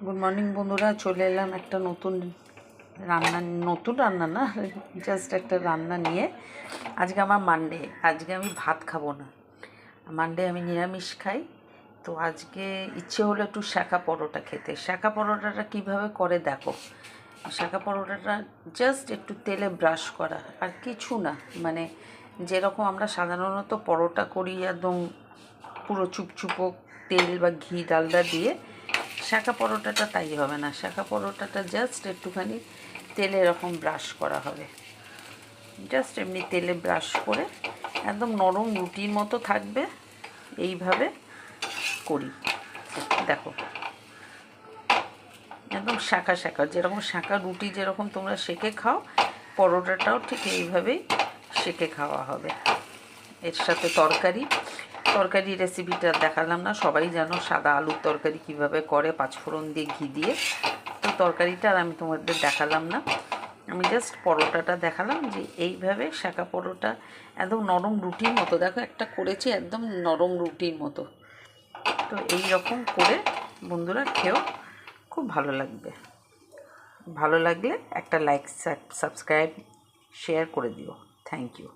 Good morning বন্ধুরা, চলে এলাম একটা নতুন রান্না না, জাস্ট একটা রান্না নিয়ে। আজকে আমার মানডে, আজকে আমি ভাত খাবো না। মানডে আমি নিরামিষ খাই। তো আজকে ইচ্ছে হলো একটু শাঁখা পরোটা খেতে। শাঁখা পরোটাটা কীভাবে করে দেখো। শাঁখা পরোটাটা জাস্ট একটু তেলে ব্রাশ করা, আর কিছু না। মানে যেরকম আমরা সাধারণত পরোটা করি, একদম পুরো চুপচুপো তেল বা ঘি ডালডা দিয়ে, শাঁখা পরোটাটা তাই হবে না। শাঁখা পরোটাটা জাস্ট একটুখানি তেলে এরকম ব্রাশ করা হবে। জাস্ট এমনি তেলে ব্রাশ করে একদম নরম রুটির মতো থাকবে। এইভাবে করি, দেখো, একদম শাঁখা শাঁখা, যেরকম শাঁখা রুটি যেরকম তোমরা সেঁকে খাও, পরোটাটাও ঠিক এইভাবেই সেঁকে খাওয়া হবে। এর সাথে তরকারি রেসিপিটা দেখালাম না, সবাই জানো সাদা আলুর তরকারি কিভাবে করে, পাঁচফোড়ন দিয়ে ঘি দিয়ে। তো তরকারিটা আর আমি তোমাদের দেখালাম না, আমি জাস্ট পরোটাটা দেখালাম যে এইভাবে শাঁখা পরোটা একদম নরম রুটির মতো। দেখো একটা করেছি একদম নরম রুটির মতো। তো এই রকম করে বন্ধুরা খেও, খুব ভালো লাগবে। ভালো লাগলে একটা লাইক, সাবস্ক্রাইব, শেয়ার করে দিও। Thank you.